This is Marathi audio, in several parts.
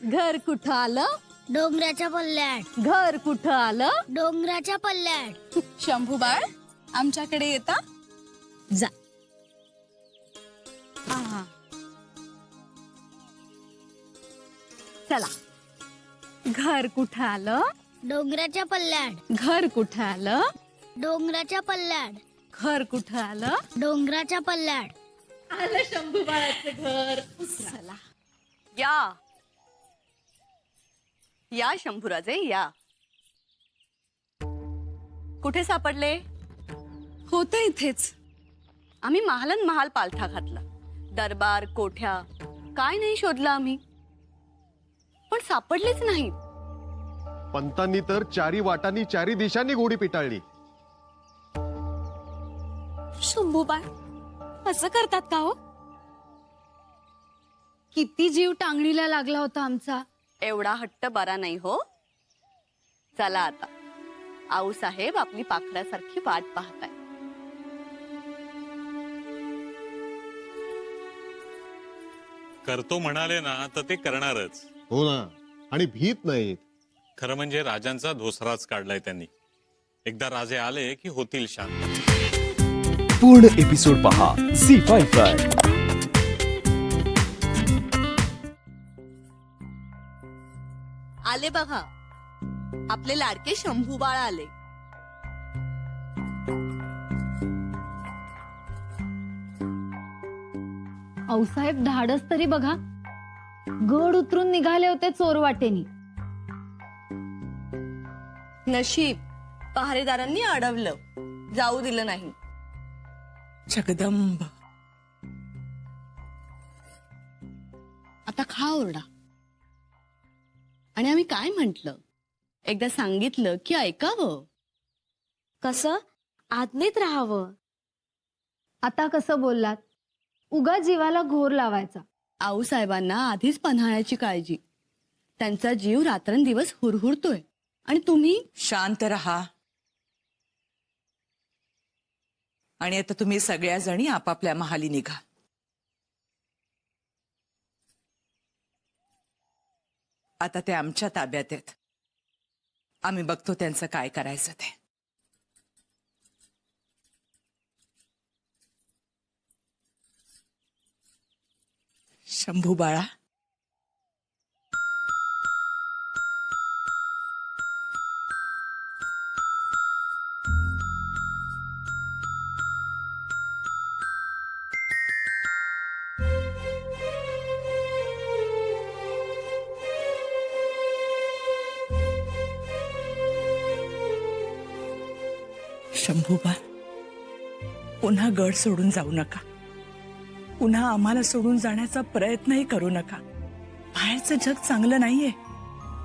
घर कुठं आलं? डोंगराच्या पल्ल्यात. घर कुठं आलं? डोंगराच्या पल्ल्यात. शंभू बाळ आमच्याकडे येता. जा. आहा. चला. घर कुठं आलं? डोंगराच्या पल्ल्यात. घर कुठं आलं? डोंगराच्या पल्ल्यात. घर कुठं आलं? डोंगराच्या पल्ल्यात. आलं शंभू बाळाचं घर. चला. या या शंभूराजे या. कुठे सापडले? होते इथेच. आम्ही महालन महाल पालथा घातला, दरबार कोठ्या काय नाही शोधलं आम्ही, पण सापडलेच नाहीत. पंतांनी तर चारी वाटांनी चारी दिशांनी घोडी पिटाळली. शंभू बाळ असं करतात का हो? किती जीव टांगणीला लागला होता आमचा. एवढा हट्ट बरा नाही हो. चला आता, आऊ साहेब आपली पाखरासारखी वाट पाहताय. करतो म्हणाले ना तर ते करणारच. हो ना, आणि भीत नाहीत. खरं म्हणजे राजांचा धोसराच काढलाय त्यांनी. एकदा राजे आले की होतील शांत. पूर्ण एपिसोड पहा झी5 वर. आले बघा आपले लाडके शंभू बाळ आले. आऊसाहेब धाडस तरी बघा, गड उतरून निघाले होते चोरवाटेनी. नशीब पहारेदारांनी अडवलं, जाऊ दिलं नाही. जगदंब. आता खा ओरडा. आणि आम्ही काय म्हंटल, एकदा सांगितलं की ऐकावं. कसं आज्ञेत राहावं. आता कसं बोललात? उगा जीवाला घोर लावायचा. आऊसाहेबांना आधीच पन्हाळ्याची काळजी, त्यांचा जीव रात्रंदिवस हुरहुरतोय, आणि तुम्ही शांत रहा. आणि आता तुम्ही सगळ्या जणी आपापल्या महाली निघा. आता ते आमच्या ताब्यात आहेत. आम्ही बघतो त्यांचं काय करायचं ते. शंभू बाळा, शंभूबा, पुन्हा गड सोडून जाऊ नका. पुन्हा आम्हाला सोडून जाण्याचा प्रयत्नही करू नका. बाहेरचं जग चांगलं नाहीये,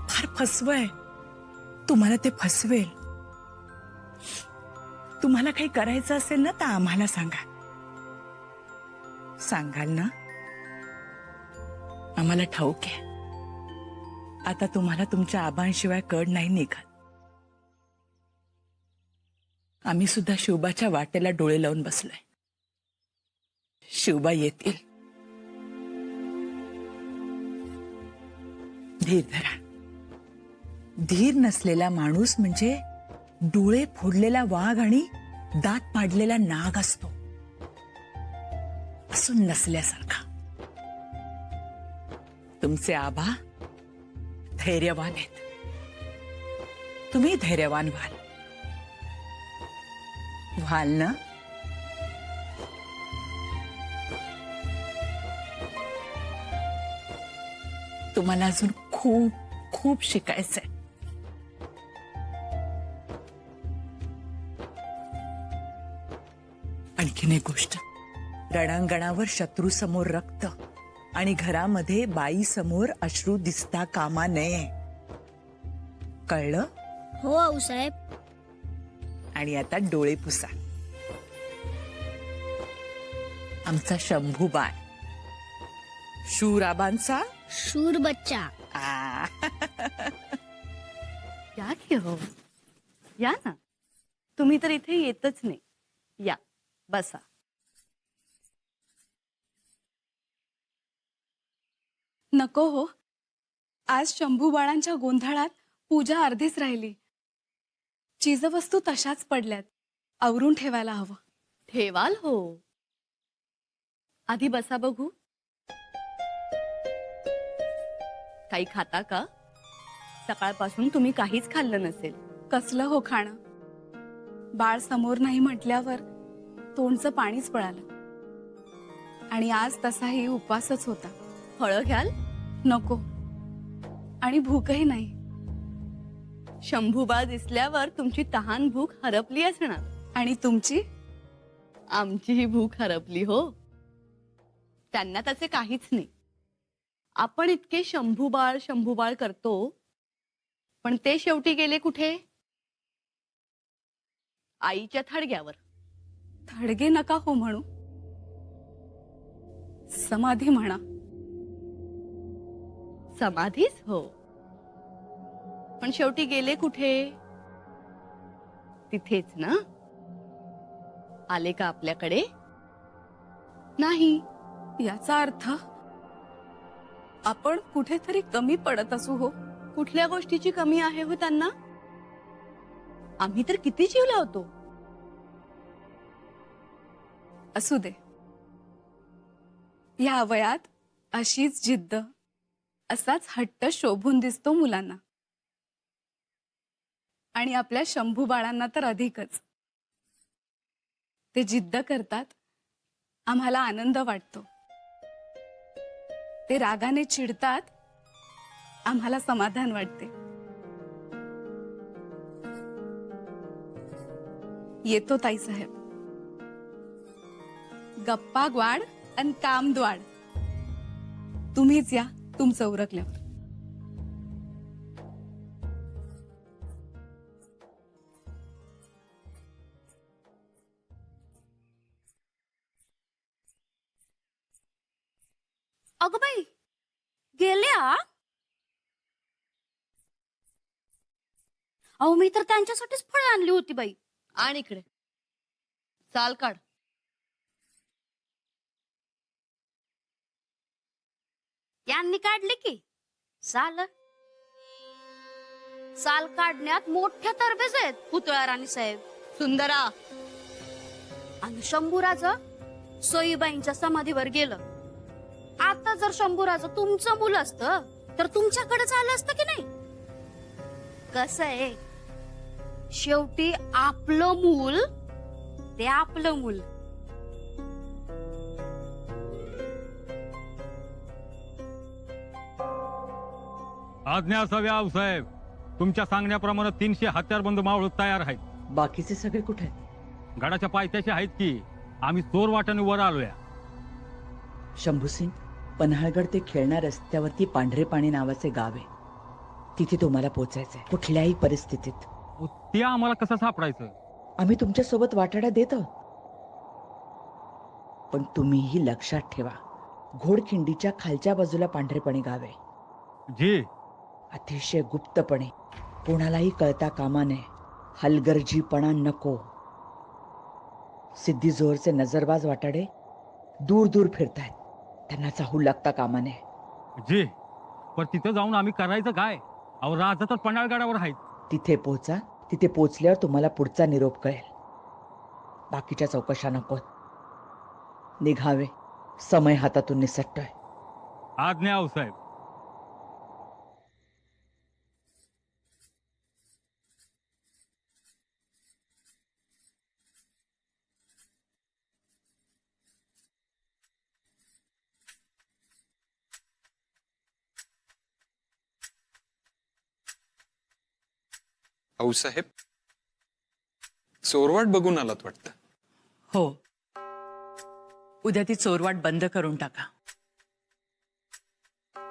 फार फसवंय. तुम्हाला ते फसवेल. तुम्हाला काही करायचं असेल ना तर आम्हाला सांगा. सांगाल ना? आम्हाला ठाऊक आहे, आता तुम्हाला तुमच्या आबांशिवाय कड नाही निघत. आम्ही सुद्धा शिवबाच्या वाटेला डोळे लावून बसलोय. शिवबा येतील. धीर धरा. धीर नसलेला माणूस म्हणजे डोळे फोडलेला वाघ आणि दात पाडलेला नाग असतो, असून नसल्यासारखा. तुमचे आबा धैर्यवान आहेत. तुम्ही धैर्यवान व्हाल ना? तुम्हाला अजून खूप खूप शिकायचंय. आणखीन एक गोष्ट, रणांगणावर शत्रू समोर रक्त आणि घरामध्ये बाई समोर अश्रू दिसता कामा नये. कळलं? हो आऊसाहेब. आणि आता डोळे पुसा. आमचा शंभू बाळ, शूराबांचा शूर बच्चा. या की हो, या ना. तुम्ही तर इथे येतच नाही. या बसा. नको हो, आज शंभू बाळांच्या गोंधळात पूजा अर्धीच राहिली. चीजवस्तू तशाच पडल्यात. आवरून ठेवायला हवं. ठेवाल हो. आधी बसा बघू. काही खाता का? सकाळपासून तुम्ही काहीच खाल्लं नसेल. कसलं हो खाणं. बाळ समोर नाही म्हटल्यावर तोंडचं पाणीच पळालं. आणि आज तसाही उपवासच होता. फळं घ्याल? नको. आणि भूकही नाही. शंभूबाळ दिसल्यावर तुमची तहान भूक हरपली असणार. आणि तुमची? आमचीही भूक हरपली हो. त्यांना त्याचे काहीच नाही. आपण इतके शंभूबाळ शंभूबाळ करतो, पण ते शेवटी गेले कुठे? आईच्या थडग्यावर. थडगे नका हो म्हणू. समाधी म्हणा. समाधीच हो, पण शेवटी गेले कुठे? तिथेच ना. आले का आपल्याकडे? नाही. याचा अर्थ आपण कुठेतरी कमी पडत असू हो. कुठल्या गोष्टीची कमी आहे हो त्यांना? आम्ही तर किती जीव लावतो. असू दे. या वयात अशीच जिद्द, असाच हट्ट शोभून दिसतो मुलांना. आणि आपल्या शंभू बाळांना तर अधिकच. ते जिद्द करतात, आम्हाला आनंद वाटतो. ते रागाने चिडतात, आम्हाला समाधान वाटते. येतो ताईसाहेब. गप्पा ग्वाड आणि काम द्वाड. तुम्हीच या तुमचं उरकल्यावर. अगं बाई, गेल्या? अहो, मी तर त्यांच्यासाठीच फळं आणली होती बाई. आणि इकडे चाल काढ. यांनी काढली की साल. साल काढण्यात मोठ्या तरबेज आहेत पुतळा राणी साहेब. सुंदरा, आणि शंभूराज सोयीबाईंच्या समाधीवर गेलं. आता जर शंभूराज तुमचं मूल असतं तर तुमच्याकडेच आलं असतं की नाही? कसं आहे, शेवटी आपलं मूल ते आपलं मूल. आज्ञा असावी आऊसाहेब. तुमच्या सांगण्याप्रमाणे 300 हत्यारबंद मावळ तयार आहेत. बाकीचे सगळे कुठे आहेत? गडाच्या पायथ्याशी आहेत की. आम्ही चोर वाटाने वर आलोया. शंभूसिंग, पन्हाळगड ते खेळण्या रस्त्यावरती पांढरे पाणी नावाचे गाव आहे. तिथे तुम्हाला पोचायचंय कुठल्याही परिस्थितीत. ते आम्हाला कसं सापडायचं? आम्ही तुमच्या सोबत वाटाडा देतो, पण तुम्हीही लक्षात ठेवा, घोडखिंडीच्या खालच्या बाजूला पांढरे पाणी गाव आहे. जी. अतिशय गुप्तपणे, कोणालाही कळता कामा नये. हलगर्जीपणा नको. सिद्धी जोहरचे नजरबाज वाटाडे दूर दूर फिरतायत. त्यांना चाहूल लागता कामा नये. जी. पण तिथं जाऊन आम्ही करायचं काय? अहो, राजा तर पन्हाळगडावर आहेत. तिथे पोहोचा. तिथे पोचल्यावर तुम्हाला पुढचा निरोप कळेल. बाकीच्या चौकशा नको. निघावे. समय हातातून निसटतोय. आज्ञा आऊसाहेब. आऊसाहेब, चोरवाट बघून आलात वाटतं. हो, उद्या ती चोरवाट बंद करून टाका.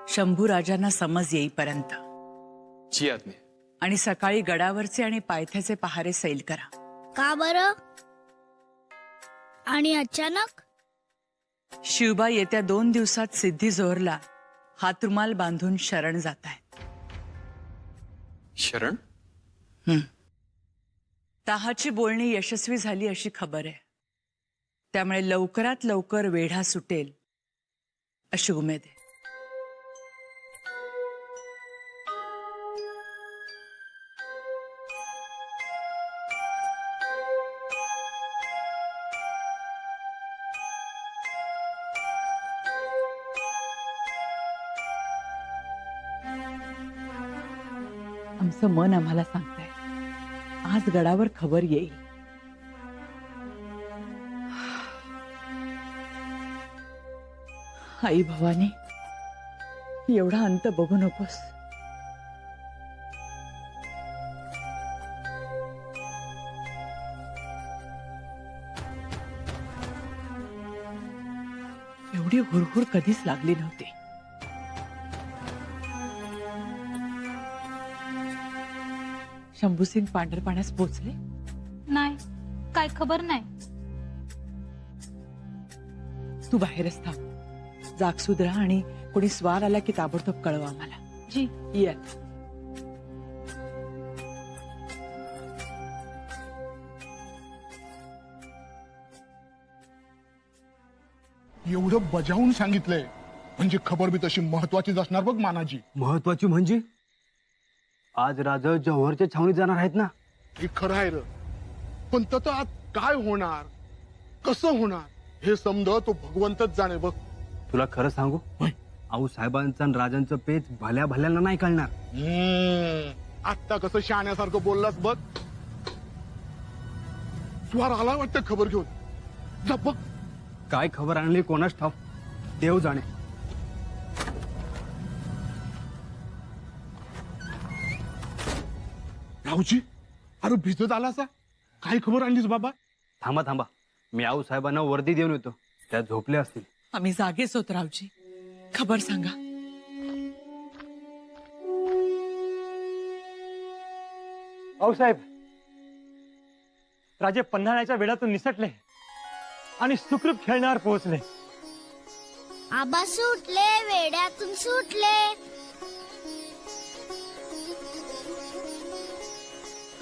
शंभू राजांना समज येईपर्यंत. जी आज्ञा. आणि सकाळी गडावरचे आणि पायथ्याचे पहारे सैल करा. का बरं? आणि अचानक? शिवबा येत्या 2 दिवसात सिद्धी जोहरला हातरुमाल बांधून शरण जात आहेत. शरण? तहाची बोलणी यशस्वी झाली अशी खबर आहे. त्यामुळे लवकरात लवकर वेढा सुटेल अशी उमेद आहे. आमचं मन आम्हाला सांगतंय आज गडावर खबर येईल. आई भवानी, एवढा अंत बघू नकोस. एवढी हुरहुर कधीच लागली नव्हती. शंभूसिंग पांढरपाण्यास पोचले? नाही, काय खबर नाही. तू बाहेरच थांब. जाग सुधरा आणि कोणी स्वार आला की ताबडतोब कळवा आम्हाला. जी. ये. एवढं बजावून सांगितलंय म्हणजे खबर बी तशी महत्वाचीच असणार बघ मानाजी. महत्वाची म्हणजे आज राजा जव्हरच्या छावणीत जाणार आहेत ना. हे खरं आहे र, पण त्याचं आज काय होणार, कसं होणार हे समज तो भगवंतच जाणे बघ. तुला खरं सांगू, आऊ साहेबांचं आणि राजांचं पेच भल्या भल्यांना नाही कळणार. आत्ता कसं शहाण्यासारखं बोललास बघ. स्वार आला वाटतं खबर घेऊन. जा बघ. काय खबर आणली कोणाच ठाव, देव जाणे. रावजी, अरे भिजत आला असा, काय खबर आणलीस बाबा? थांबा थांबा, मी आऊ साहेबांना वर्दी देऊन येतो. त्या झोपले असतील. आम्ही जागेच होत रावजी. खबर सांगा. आऊसाहेब, राजे पन्हाळ्याच्या वेळातून निसटले आणि सुखरूप खेळण्यावर पोहोचले. आबा सुटले, वेड्यातून सुटले.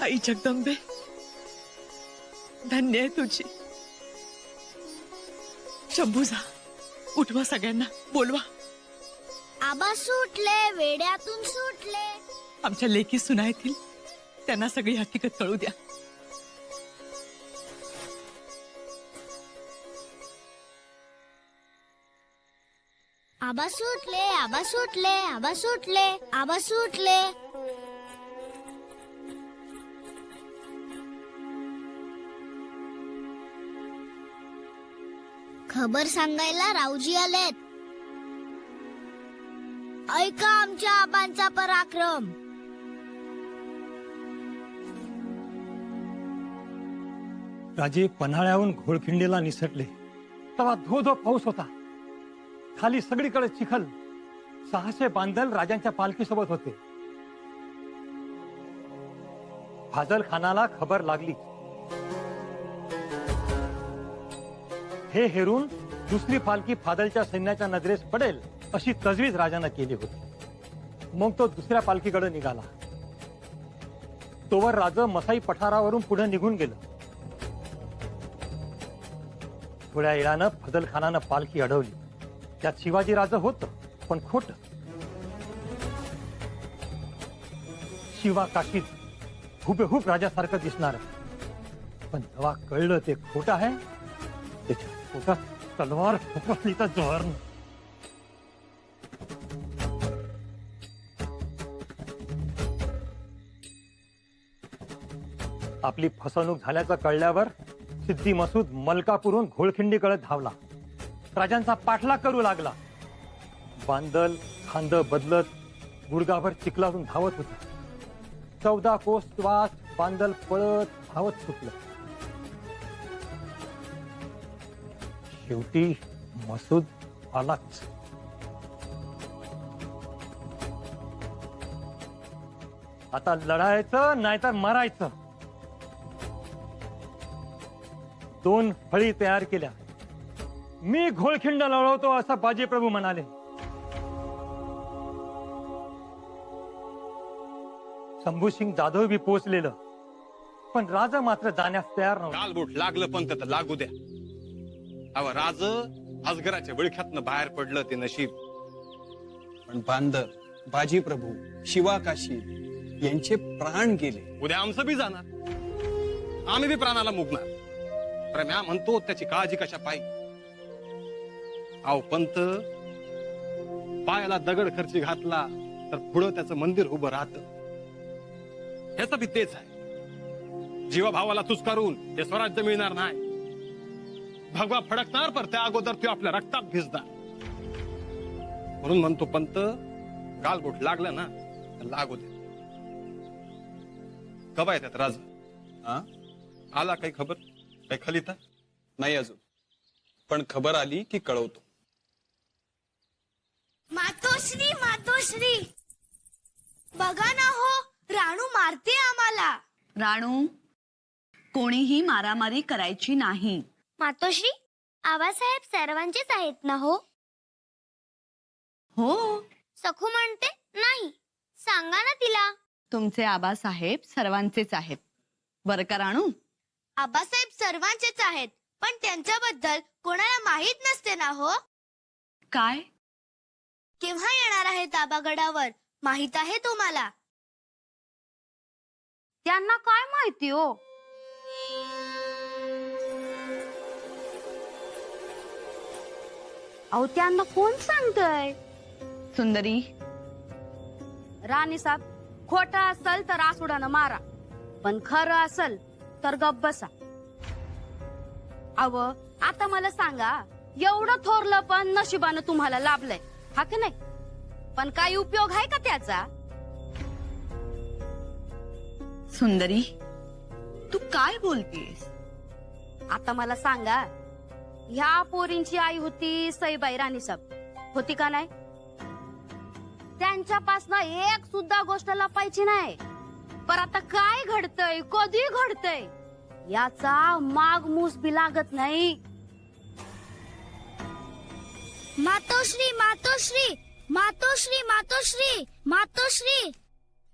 आई जगदंबे, धन्य आहे तुझी. शंभू जा, उठवा सगळ्यांना, बोलवा. आबा सुटले, वेड्यातून सुटले. आमच्या लेकी सुना येतील, त्यांना सगळी हकीकत कळू द्या. आबा सुटले, आबा सुटले, आबा सुटले, आबा सुटले. खबर सांगायला रावजी आलेत. ऐका आमच्या आबांचा पराक्रम. राजे पन्हाळ्याहून घोळखिंडीला निसटले तेव्हा धो धो पाऊस होता. खाली सगळीकडे चिखल. 600 बांधल राजांच्या पालखीसोबत होते. फाजल खानाला खबर लागली. हे हेरून दुसरी पालखी फादलच्या सैन्याच्या नजरेस पडेल अशी तजवीज राजानं केली होती. मग तो दुसऱ्या पालखीकडे निघाला. तोवर राजा मसाई पठारावरून पुढे निघून गेलं. थोड्या वेळानं फजल खानानं पालखी अडवली. त्यात शिवाजी राजा होत, पण खोट. शिवा काशीत हुबेहूब राजासारखं दिसणार, पण जेव्हा कळलं ते खोट आहे, त्याच्या पोटात तलवार खुपसली तर जोहर. आपली फसवणूक झाल्याचं कळल्यावर सिद्धी मसूद मलकापूरहून घोळखिंडीकडे धावला. राजांचा पाठलाग करू लागला. बांदल खांद बदलत गुडगाभर चिखलातून धावत होता. 14 कोस वास बांदल पळत धावत सुटलं. शेवटी मसूद आलाच. आता लढायचं नाहीतर मरायचं. 2 फळी तयार केल्या. मी घोळखिंड लढवतो असं बाजीप्रभू म्हणाले. शंभूसिंग जाधव बी पोचलेलं, पण राजा मात्र जाण्यास तयार नव्हता. गालबोट लागलं पण तर लागू द्या. अव राज अजगराच्या विळख्यातनं बाहेर पडलं ते नशीब. पण बांदर, बाजी प्रभू, शिवा काशी यांचे प्राण गेले. उद्या आमचं बी जाणार. आम्ही बी प्राणाला मुकणार. तर म्या म्हणतो त्याची काळजी कशा पाहिजे. अहो पंत, पायाला दगड खर्ची घातला तर पुढं त्याचं मंदिर उभं राहतं. ह्याचं बी तेच आहे. जीवा भावाला तुस्कारून ते स्वराज्य मिळणार नाही. भगवा फडकणार पर त्या अगोदर तो आपल्या रक्तात भिजणार. म्हणून म्हणतो पंत, गालबोट लागलं ना तर लागू दे. कवा येतात राजा? आला काही खबर? काही खलिता? नाही अजून, पण खबर आली की कळवतो. मातोश्री मातोश्री, बघा ना हो, राणू मारते आम्हाला. राणू, कोणीही मारामारी करायची नाही. मातोश्री, आबासाहेब सर्वांचेच आहेत ना हो? हो, सखू म्हणते नाही. सांगा ना तिला. तुमचे आबासाहेब सर्वांचेच आहेत. बरं का राणू? आबासाहेब सर्वांचेच आहेत, पण त्यांच्याबद्दल कोणाला माहित नसते ना हो? काय? केव्हा येणार आहेत आबागडावर माहित आहे तुम्हाला? त्यांना काय माहिती हो? अहो, त्यांना कोण सांगतय? सुंदरी, राणी साहेब, खोटं असल तर आसुडानं मारा, पण खरं असल तर गप्प बसा. अव, आता मला सांगा, एवढं थोरलं पण नशिबानं तुम्हाला लाभलंय, हा की नाही? पण काही उपयोग आहे का त्याचा? सुंदरी, तू काय बोलतेस? आता मला सांगा, ह्या पोरींची आई होती सईबाई राणीसाहेब, होती का नाही? त्यांच्यापासनं एक सुद्धा गोष्ट लपायची नाही. पण आता काय घडतंय, कधी घडतंय, याचा माग मूस बी लागत नाही. मातोश्री मातोश्री मातोश्री मातोश्री मातोश्री,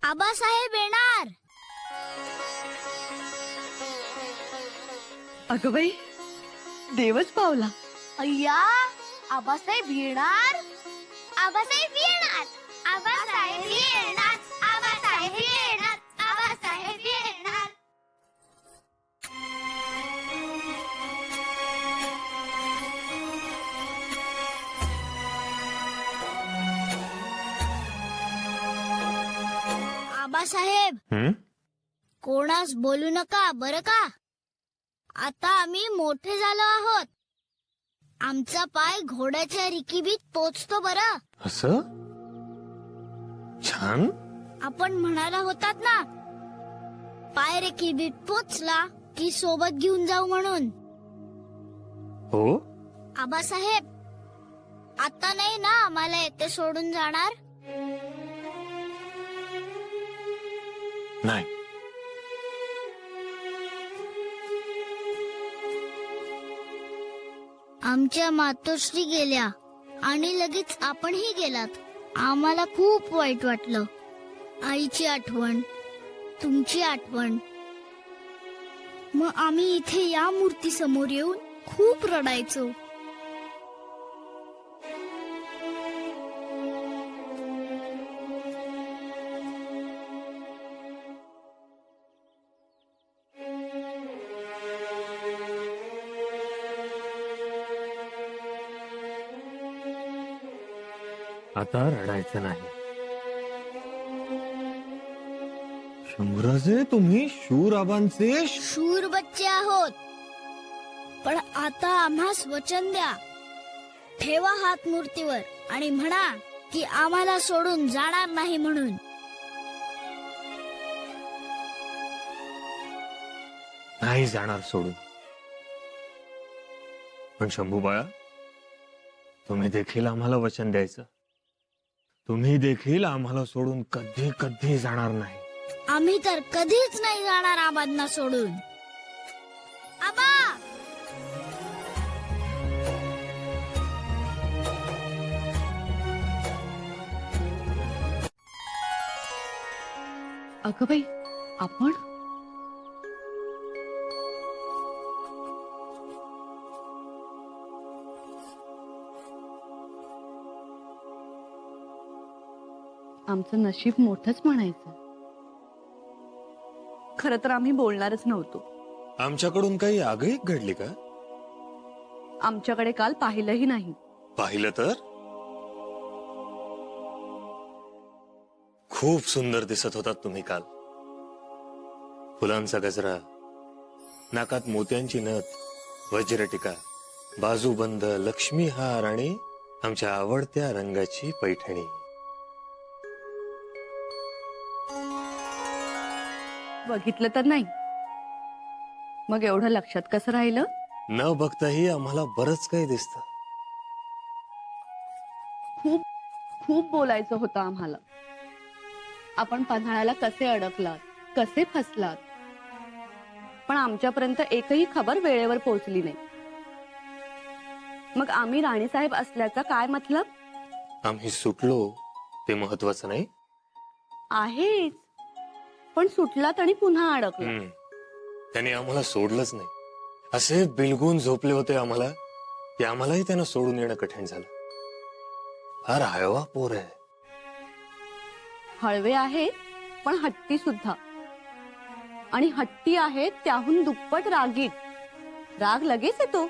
आबासाहेब येणार. अगं बाई, देवच पावला. अय्या, आबासाहेब येणार. आबासाहेब येणार. आबासाहेब येणार. आबासाहेब येणार. आबासाहेब येणार. आबासाहेब, कोणास बोलू नका बरं का? आता आम्ही मोठे झालो आहोत. आमचा पाय घोड्याच्या रिकिबीत पोचतो बरं. असं छान. आपण म्हणाला होतात ना, पाय रिकिबीत पोचला की सोबत घेऊन जाऊ म्हणून. हो, आबासाहेब, आता नाही ना आम्हाला येथे सोडून जाणार? नाही. आमच्या मातोश्री गेल्या आणि लगेच आपणही गेलात. आम्हाला खूप वाईट वाटलं. आईची आठवण, तुमची आठवण. मग आम्ही इथे या मूर्ती समोर येऊन खूप रडायचो. आता रडायचं नाही. शंभूराजे, तुम्ही शूर आबांचे शूर बच्चे आहोत. पण आता आम्हास वचन द्या. ठेवा हात मूर्तीवर आणि म्हणा की आम्हाला सोडून जाणार नाही म्हणून. नाही जाणार सोडून. पण शंभूबाळा, तुम्ही देखील आम्हाला वचन द्यायचं. तुम्ही देखील आम्हाला सोडून कधी कधी जाणार नाही. आम्ही तर कधीच नाही जाणार आबांना सोडून. आबा, अगं बाई, आपण? आमचं नशीब मोठंच म्हणायचं. खरं तर आम्ही बोलणारच नव्हतो. आमच्याकडून काही आगळीक घडली का? आमच्याकडे काल पाहिलंही नाही. पाहिलं तर खूप सुंदर दिसत होतात तुम्ही काल. फुलांचा गजरा, नाकात मोत्यांची नथ, वज्रटिका, बाजूबंद, लक्ष्मीहार आणि आमच्या आवडत्या रंगाची पैठणी. बघितलं तर नाही, मग एवढं लक्षात कसं राहिलं? न बघताही आम्हाला बरंच काही दिसतं. खूप खूप बोलायचं होतं आम्हाला. आपण पन्हाळ्याला कसे अडकलात, कसे फसलात, पण आमच्यापर्यंत एकही खबर वेळेवर पोहोचली नाही. मग आम्ही राणीसाहेब असल्याचा काय मतलब? आम्ही सुटलो ते महत्वाचं नाही. आहेच, पण सुटलात आणि पुन्हा अडकला. त्याने आम्हाला सोडलंच नाही. असे बिलगून झोपले होते आम्हाला की आम्हालाही त्यानं सोडून येणं कठीण झालं. फार हळवा पोर आहे. हळवे आहे पण हट्टी सुद्धा, आणि हट्टी आहे त्याहून दुप्पट रागीट. राग लगेच येतो.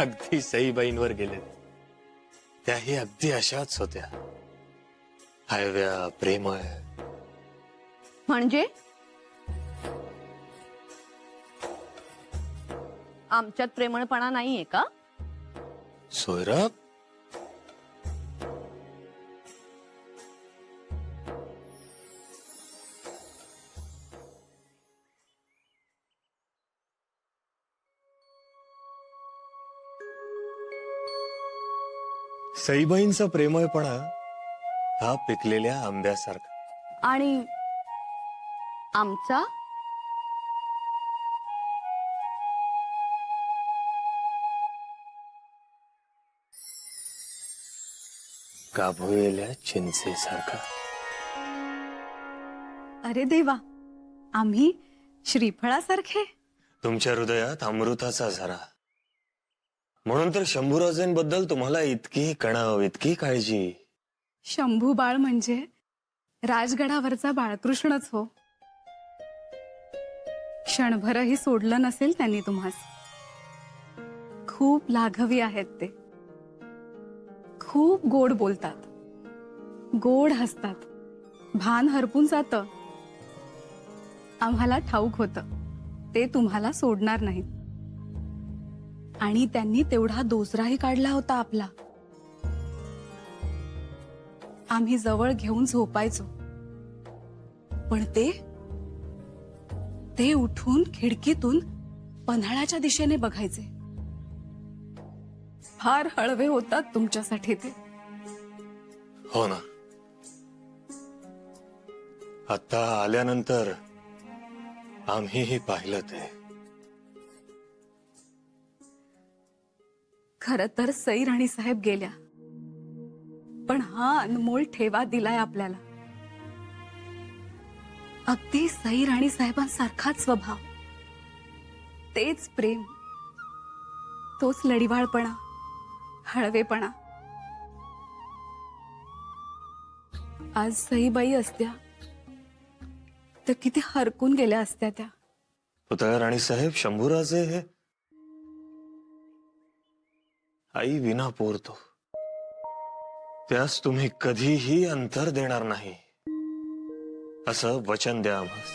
अगदी सईबाईंवर गेले, त्याही अगदी अशाच होत्या, हळव्या, प्रेमळ. म्हणजे आमच्यात प्रेमळपणा नाहीये का? सोयराब, सईबाईंचा प्रेमळपणा हा पिकलेल्या आंब्यासारखा. आणि आमचा काभोळलेल्या चिंचेसारखा. अरे देवा, आम्ही श्रीफळासारखे. तुमच्या हृदयात अमृताचा झरा. म्हणून तर शंभूराजेंबद्दल तुम्हाला इतकी कणाव, इतकी काळजी. शंभू बाळ म्हणजे राजगडावरचा बाळकृष्णच हो. क्षणभरही सोडलं नसेल त्यांनी तुम्हास. खूप लाघवी आहेत ते. खूप गोड बोलतात, गोड हसतात. भान हरपून जातं. आम्हाला ठाऊक होतं ते तुम्हाला सोडणार नाहीत. आणि त्यांनी तेवढा दोसराही काढला होता आपला. आम्ही जवळ घेऊन झोपायचो, पण ते उठून खिडकीतून पन्हाळ्याच्या दिशेने बघायचे. फार हळवे होतात तुमच्यासाठी ते. हो ना. आता आल्यानंतर आम्हीही पाहिलं ते. खरं तर सई राणी साहेब गेल्या, पण हा अनमोल ठेवा दिलाय आपल्याला. अगदी सई राणी साहेबांसारखाच स्वभाव, तेच प्रेम, तोच लढिवाळपणा, हळवेपणा. आज सईबाई असत्या तर किती हरकून गेल्या असत्या त्या. पुतळा राणीसाहेब शंभूराजे हे आई विना पोरतो, त्यास तुम्ही कधीही अंतर देणार नाही असं वचन द्या आम्हास.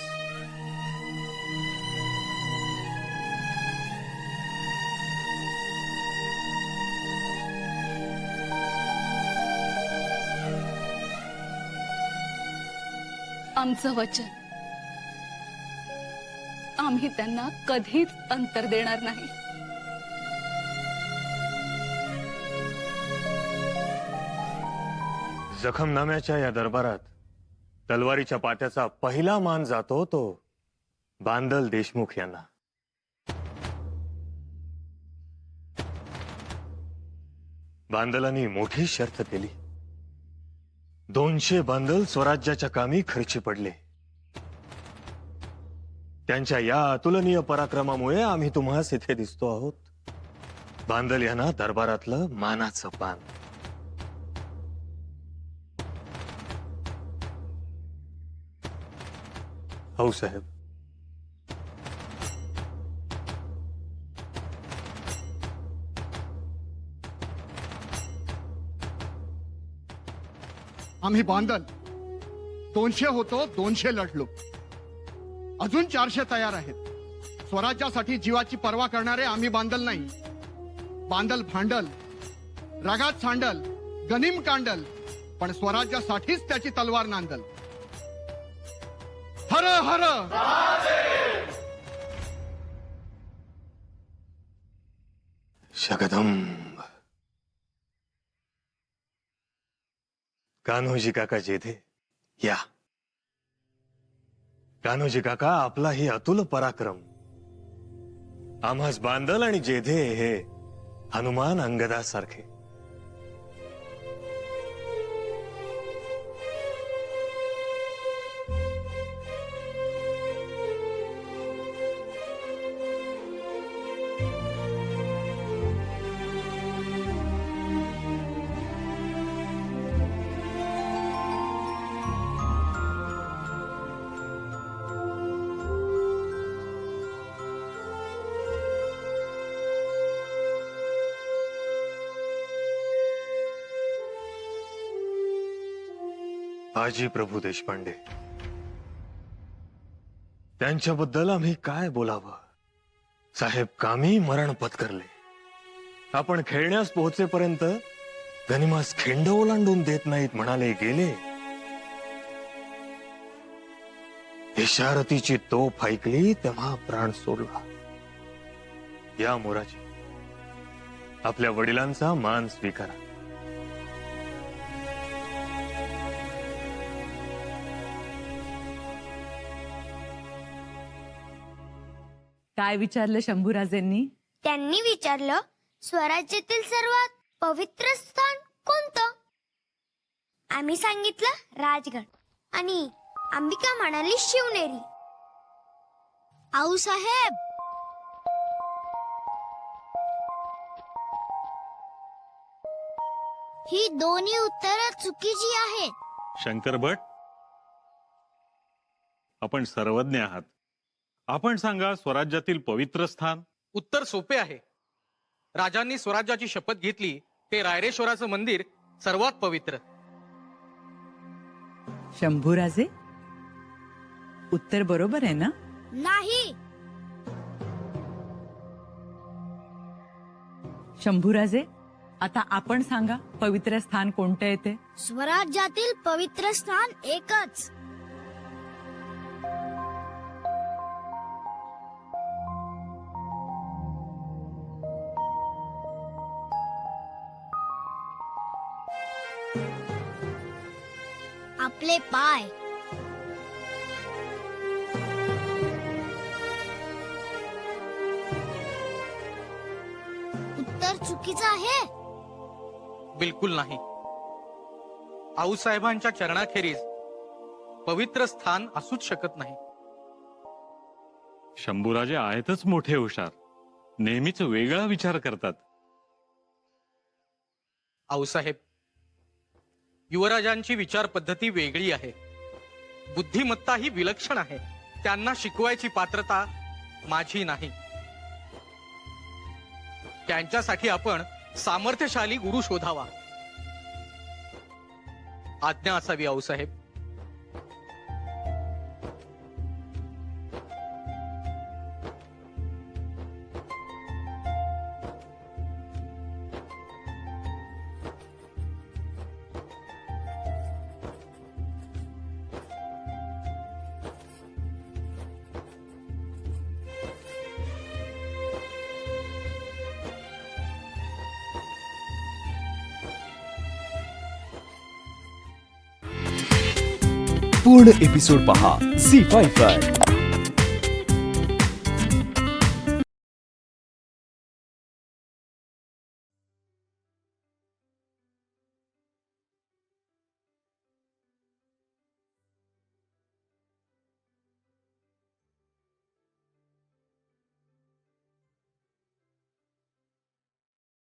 आमचं वचन. आम्ही त्यांना कधीच अंतर देणार नाही. जखमनाम्याच्या या दरबारात तलवारीच्या पात्याचा पहिला मान जातो तो बांदल देशमुख यांना. बांदलांनी मोठी शर्त केली. 200 बांदल स्वराज्याच्या कामी खर्ची पडले. त्यांच्या या अतुलनीय पराक्रमामुळे आम्ही तुम्हास इथे दिसतो आहोत. बांदल यांना दरबारातलं मानाचं पान. हो साहेब. आम्ही बांदल 200 होतो, 200 लढलो. अजून 400 तयार आहेत. स्वराज्यासाठी जीवाची पर्वा करणारे आम्ही बांदल नाही. बांदल भांडल, रगात सांडल, गनिम कांडल, पण स्वराज्यासाठीच त्याची तलवार नांदल. हर हर शकदंब. कान्होजी काका जेथे या. कान्होजी काका, आपला ही अतुल पराक्रम आम्हास बांदल आणि जेधे हे हनुमान अंगदासारखे. आजी प्रभू देशपांडे, त्यांच्याबद्दल आम्ही काय बोलावं. साहेब कामी मरण पत्करले. आपण खेळण्यास पोहोचेपर्यंत गनिमास खिंड ओलांडून देत नाहीत म्हणाले गेले. इशारतीची तोफ ऐकली तेव्हा प्राण सोडला. या मोराची आपल्या वडिलांचा मान स्वीकारा. काय विचारलं शंभूराजेंनी? त्यांनी विचारलं, स्वराज्यातील सर्वात पवित्र स्थान कोणतं? आम्ही सांगितलं राजगड, आणि अंबिका म्हणाली शिवनेरी. आऊसाहेब, ही दोन्ही उत्तरं चुकीची आहेत. शंकर भट, आपण सर्वज्ञ आहात. आपण सांगा, स्वराज्यातील पवित्र स्थान. उत्तर सोपे आहे. राजांनी स्वराज्याची शपथ घेतली ते रायरेश्वराचं मंदिर सर्वात पवित्र. शंभूराजे, उत्तर बरोबर आहे ना? नाही. शंभूराजे, आता आपण सांगा, पवित्र स्थान कोणतं येते? स्वराज्यातील पवित्र स्थान एकच. आपले पाय. उत्तर चुकीचं आहे. बिलकुल नाही. आऊसाहेबांच्या चरणाखेरीज पवित्र स्थान असूच शकत नाही. शंभूराजे आहेतच मोठे हुशार, नेहमीच वेगळा विचार करतात. आऊसाहेब, युवराजांची विचार पद्धती वेगळी आहे. बुद्धिमत्ता ही विलक्षण आहे. त्यांना शिकवायची पात्रता माझी नाही. त्यांच्यासाठी आपण सामर्थ्यशाली गुरु शोधावा. आज्ञा असावी आऊसाहेब. पूर्ण एपिसोड पहा झी5 वर.